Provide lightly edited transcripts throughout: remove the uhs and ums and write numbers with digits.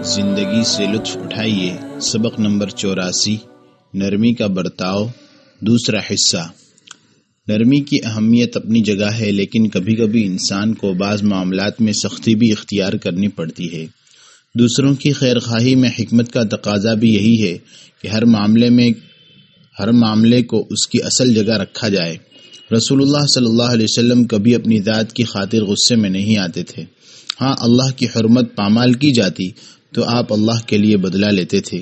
زندگی سے لطف اٹھائیے۔ سبق نمبر 84، نرمی کا برتاؤ، دوسرا حصہ۔ نرمی کی اہمیت اپنی جگہ ہے، لیکن کبھی کبھی انسان کو بعض معاملات میں سختی بھی اختیار کرنی پڑتی ہے۔ دوسروں کی خیر خواہی میں حکمت کا تقاضا بھی یہی ہے کہ ہر معاملے کو اس کی اصل جگہ رکھا جائے۔ رسول اللہ صلی اللہ علیہ وسلم کبھی اپنی ذات کی خاطر غصے میں نہیں آتے تھے۔ ہاں، اللہ کی حرمت پامال کی جاتی تو آپ اللہ کے لیے بدلہ لیتے تھے۔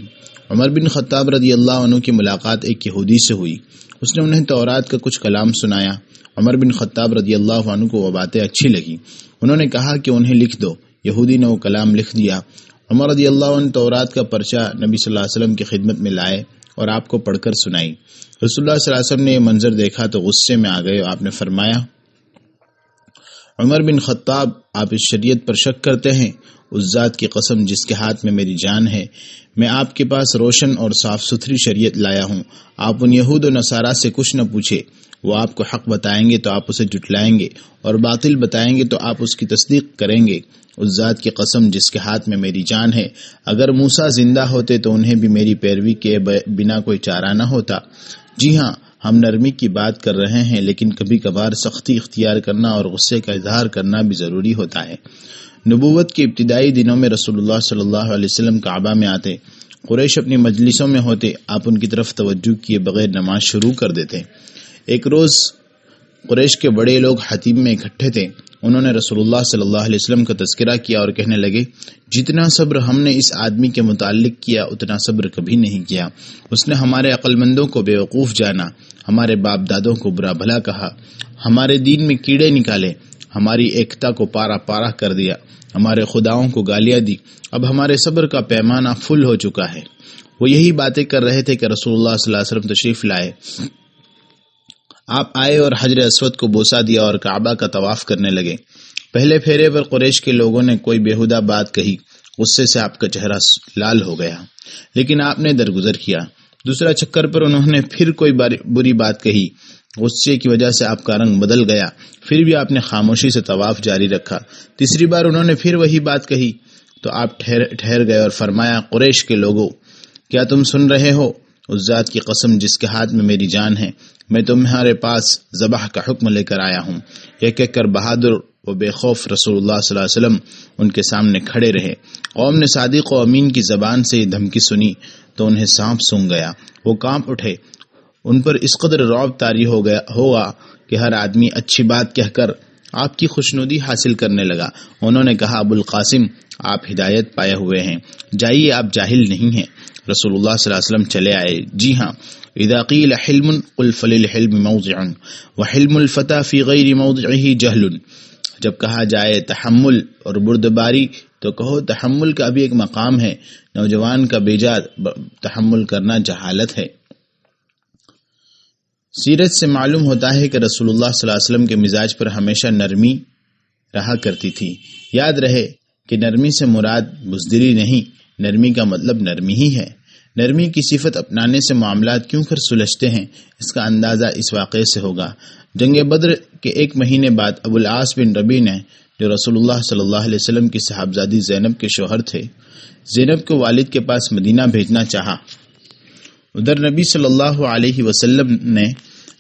عمر بن خطاب رضی اللہ عنہ کی ملاقات ایک یہودی سے ہوئی۔ اس نے انہیں تورات کا کچھ کلام سنایا۔ عمر بن خطاب رضی اللہ عنہ کو وہ باتیں اچھی لگی۔ انہوں نے کہا کہ انہیں لکھ دو۔ یہودی نے وہ کلام لکھ دیا۔ عمر رضی اللہ عنہ تورات کا پرچہ نبی صلی اللہ علیہ وسلم کی خدمت میں لائے اور آپ کو پڑھ کر سنائی۔ رسول اللہ صلی اللہ علیہ وسلم نے یہ منظر دیکھا تو غصے میں آ گئے۔ آپ نے فرمایا، عمر بن خطاب، آپ اس شریعت پر شک کرتے ہیں؟ اس ذات کی قسم جس کے ہاتھ میں میری جان ہے، میں آپ کے پاس روشن اور صاف ستھری شریعت لایا ہوں۔ آپ ان یہود و نصارہ سے کچھ نہ پوچھے، وہ آپ کو حق بتائیں گے تو آپ اسے جھٹلائیں گے، اور باطل بتائیں گے تو آپ اس کی تصدیق کریں گے۔ اس ذات کی قسم جس کے ہاتھ میں میری جان ہے، اگر موسیٰ زندہ ہوتے تو انہیں بھی میری پیروی کے بنا کوئی چارہ نہ ہوتا۔ جی ہاں، ہم نرمی کی بات کر رہے ہیں، لیکن کبھی کبھار سختی اختیار کرنا اور غصے کا اظہار کرنا بھی ضروری ہوتا ہے۔ نبوت کے ابتدائی دنوں میں رسول اللہ صلی اللہ علیہ وسلم کعبہ میں آتے، قریش اپنی مجلسوں میں ہوتے، آپ ان کی طرف توجہ کیے بغیر نماز شروع کر دیتے۔ ایک روز قریش کے بڑے لوگ حتیم میں اکٹھے تھے۔ انہوں نے رسول اللہ صلی اللہ علیہ وسلم کا تذکرہ کیا اور کہنے لگے، جتنا صبر ہم نے اس آدمی کے متعلق کیا اتنا صبر کبھی نہیں کیا۔ اس نے ہمارے عقل مندوں کو بیوقوف جانا، ہمارے باپ دادوں کو برا بھلا کہا، ہمارے دین میں کیڑے نکالے، ہماری ایکتا کو پارا پارا کر دیا، ہمارے خداؤں کو گالیاں دی۔ اب ہمارے صبر کا پیمانہ فل ہو چکا ہے۔ وہ یہی باتیں کر رہے تھے کہ رسول اللہ صلی اللہ علیہ وسلم تشریف لائے۔ آپ آئے اور حجر اسود کو بوسہ دیا اور کعبہ کا طواف کرنے لگے۔ پہلے پھیرے پر قریش کے لوگوں نے کوئی بیہودہ بات کہی، غصے سے آپ کا چہرہ لال ہو گیا، لیکن آپ نے درگزر کیا۔ دوسرا چکر پر انہوں نے پھر کوئی بری بات کہی، غصے کی وجہ سے آپ کا رنگ بدل گیا، پھر بھی آپ نے خاموشی سے طواف جاری رکھا۔ تیسری بار انہوں نے پھر وہی بات کہی تو آپ ٹھہر گئے اور فرمایا، قریش کے لوگوں، کیا تم سن رہے ہو؟ اس ذات کی قسم جس کے ہاتھ میں میری جان ہے، میں تمہارے پاس ذبح کا حکم لے کر آیا ہوں۔ یہ کہہ کر بہادر و بے خوف رسول اللہ صلی اللہ علیہ وسلم ان کے سامنے کھڑے رہے۔ قوم نے صادق و امین کی زبان سے یہ دھمکی سنی تو انہیں سانپ سونگھ گیا، وہ کانپ اٹھے۔ ان پر اس قدر رعب طاری ہوا کہ ہر آدمی اچھی بات کہہ کر آپ کی خوشنودی حاصل کرنے لگا۔ انہوں نے کہا، ابو القاسم، آپ ہدایت پائے ہوئے ہیں، جائیے، آپ جاہل نہیں ہیں۔ رسول اللہ صلی اللہ علیہ وسلم چلے آئے۔ جی ہاں، اذا قیل حلم قل فللحلم موضع وحلم الفتى فی غیر موضعہ جہل۔ جب کہا جائے تحمل اور بردباری تو کہو تحمل کا بھی ایک مقام ہے، نوجوان کا بیجا تحمل کرنا جہالت ہے۔ سیرت سے معلوم ہوتا ہے کہ رسول اللہ صلی اللہ علیہ وسلم کے مزاج پر ہمیشہ نرمی رہا کرتی تھی۔ یاد رہے کہ نرمی سے مراد بزدلی نہیں، نرمی کا مطلب نرمی ہی ہے۔ نرمی کی صفت اپنانے سے معاملات کیوں کر سلجھتے ہیں، اس کا اندازہ اس واقعے سے ہوگا۔ جنگ بدر کے ایک مہینے بعد ابو العاص بن ربیع نے، جو رسول اللہ صلی اللہ علیہ وسلم کی صاحبزادی زینب کے شوہر تھے، زینب کو والد کے پاس مدینہ بھیجنا چاہا۔ ادھر نبی صلی اللہ علیہ وسلم نے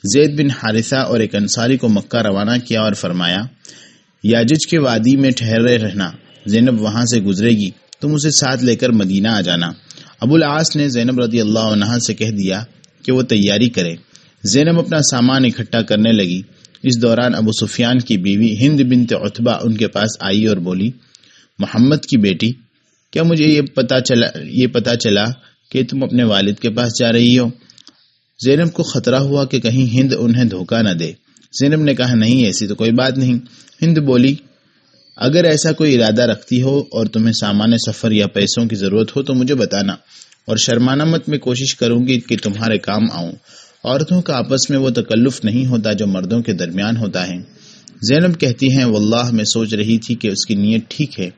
زید بن حارثہ اور ایک انصاری کو مکہ روانہ کیا اور فرمایا، یاجج کے وادی میں ٹھہرے رہنا، زینب وہاں سے گزرے گی، تم اسے ساتھ لے کر مدینہ آ جانا۔ ابو العاص نے زینب رضی اللہ عنہا سے کہہ دیا کہ وہ تیاری کرے۔ زینب اپنا سامان اکٹھا کرنے لگی۔ اس دوران ابو سفیان کی بیوی ہند بنت عتبہ ان کے پاس آئی اور بولی، محمد کی بیٹی، کیا مجھے یہ پتا چلا کہ تم اپنے والد کے پاس جا رہی ہو؟ زینب کو خطرہ ہوا کہ کہیں ہند انہیں دھوکہ نہ دے۔ زینب نے کہا، نہیں، ایسی تو کوئی بات نہیں۔ ہند بولی، اگر ایسا کوئی ارادہ رکھتی ہو اور تمہیں سامان سفر یا پیسوں کی ضرورت ہو تو مجھے بتانا، اور شرمانہ مت، میں کوشش کروں گی کہ تمہارے کام آؤں۔ عورتوں کا آپس میں وہ تکلف نہیں ہوتا جو مردوں کے درمیان ہوتا ہے۔ زینب کہتی ہیں واللہ میں سوچ رہی تھی کہ اس کی نیت ٹھیک ہے،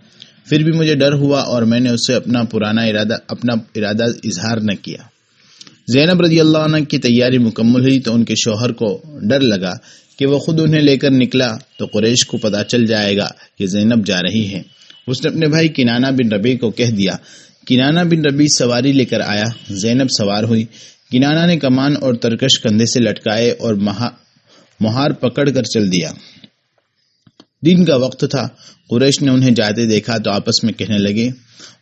پھر بھی مجھے ڈر ہوا اور میں نے اسے اپنا ارادہ اظہار نہ کیا۔ زینب رضی اللہ عنہ کی تیاری مکمل ہوئی تو ان کے شوہر کو ڈر لگا کہ وہ خود انہیں لے کر نکلا تو قریش کو پتہ چل جائے گا کہ زینب جا رہی ہے۔ اس نے اپنے بھائی کنانہ بن ربیع کو کہہ دیا۔ کنانہ بن ربیع سواری لے کر آیا، زینب سوار ہوئی۔ کنانہ نے کمان اور ترکش کندھے سے لٹکائے اور مہار پکڑ کر چل دیا۔ دن کا وقت تھا، قریش نے انہیں جاتے دیکھا تو آپس میں کہنے لگے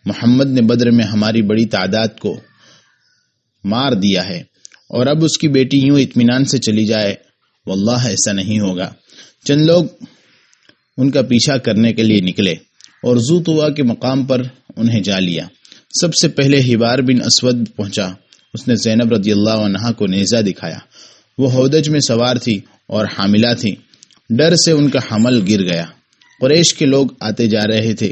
محمد نے بدر میں ہماری بڑی تعداد کو مار دیا ہے اور اب اس کی بیٹی یوں اطمینان سے چلی جائے، واللہ ایسا نہیں ہوگا۔ چند لوگ ان کا پیچھا کرنے کے لیے نکلے اور ذو طویٰ کے مقام پر انہیں جا لیا۔ سب سے پہلے حبار بن اسود پہنچا، اس نے زینب رضی اللہ عنہا کو نیزہ دکھایا۔ وہ ہودج میں سوار تھی اور حاملہ تھی، ڈر سے ان کا حمل گر گیا۔ قریش کے لوگ آتے جا رہے تھے،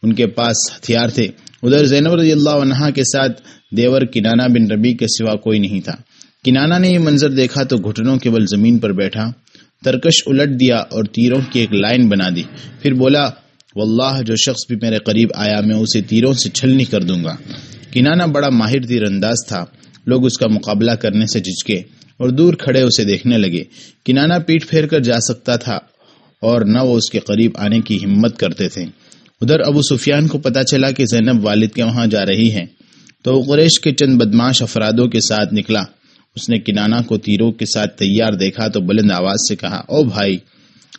ان کے پاس ہتھیار تھے۔ ادھر زینب رضی اللہ عنہا کے ساتھ دیور کنانہ بن ربیع کے سوا کوئی نہیں تھا۔ کنانہ نے یہ منظر دیکھا تو گھٹنوں کے بل زمین پر بیٹھا، ترکش الٹ دیا اور تیروں کی ایک لائن بنا دی، پھر بولا واللہ جو شخص بھی میرے قریب آیا میں اسے تیروں سے چھلنی کر دوں گا۔ کنانہ بڑا ماہر تیر انداز تھا، لوگ اس کا مقابلہ کرنے سے جھجکے اور دور کھڑے اسے دیکھنے لگے۔ کنانہ پیٹھ پھیر کر جا سکتا تھا اور نہ وہ اس کے قریب آنے کی ہمت کرتے تھے۔ ادھر ابو سفیان کو پتا چلا کہ زینب والد کے وہاں جا رہی ہے تو وہ قریش کے چند بدماش افرادوں کے ساتھ نکلا۔ اس نے کنانہ کو تیروں کے ساتھ تیار دیکھا تو بلند آواز سے کہا او بھائی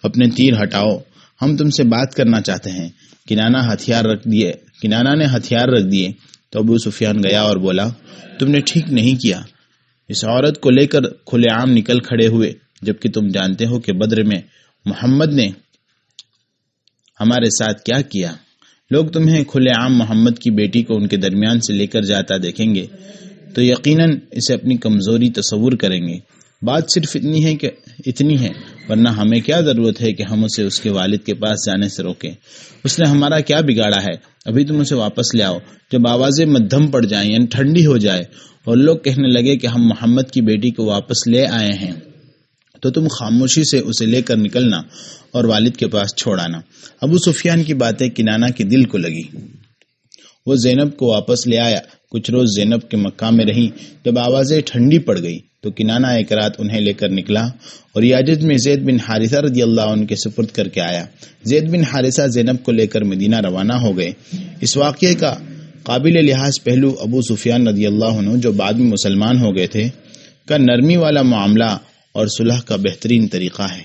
اپنے تیر ہٹاؤ، ہم تم سے بات کرنا چاہتے ہیں۔ کنانہ نے ہتھیار رکھ دیے تو ابو سفیان گیا اور بولا تم نے ٹھیک نہیں کیا، اس عورت کو لے کر کھلے عام نکل کھڑے ہوئے، جبکہ تم جانتے ہو کہ بدر میں محمد نے ہمارے ساتھ کیا کیا۔ لوگ تمہیں کھلے عام محمد کی بیٹی کو ان کے درمیان سے لے کر جاتا دیکھیں گے تو یقیناً اسے اپنی کمزوری تصور کریں گے۔ بات صرف اتنی ہے، ورنہ ہمیں کیا ضرورت ہے کہ ہم اسے اس کے والد کے پاس جانے سے روکیں؟ اس نے ہمارا کیا بگاڑا ہے؟ ابھی تم اسے واپس لے آؤ۔ جب آوازیں مدھم پڑ جائیں یعنی ٹھنڈی ہو جائے اور لوگ کہنے لگے کہ ہم محمد کی بیٹی کو واپس لے آئے ہیں تو تم خاموشی سے اسے لے کر نکلنا اور والد کے پاس چھوڑ آنا۔ ابو سفیان کی باتیں کنانہ کے دل کو لگی، وہ زینب کو واپس لے آیا۔ کچھ روز زینب کے مکہ میں رہی، جب آوازیں ٹھنڈی پڑ گئی تو کنانہ ایک رات انہیں لے کر نکلا اور یاجج میں زید بن حارثہ رضی اللہ عنہ کے سپرد کر کے آیا۔ زید بن حارثہ زینب کو لے کر مدینہ روانہ ہو گئے۔ اس واقعے کا قابل لحاظ پہلو ابو سفیان رضی اللہ عنہ جو بعد میں مسلمان ہو گئے تھے کا نرمی والا معاملہ اور صلح کا بہترین طریقہ ہے۔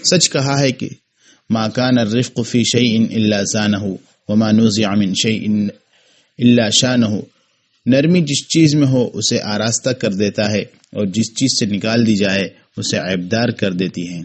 سچ کہا ہے کہ ما کان الرفق فی شیء الا زانہ وما نزع من شیء الا شانہ، نرمی جس چیز میں ہو اسے آراستہ کر دیتا ہے اور جس چیز سے نکال دی جائے اسے عیبدار کر دیتی ہے۔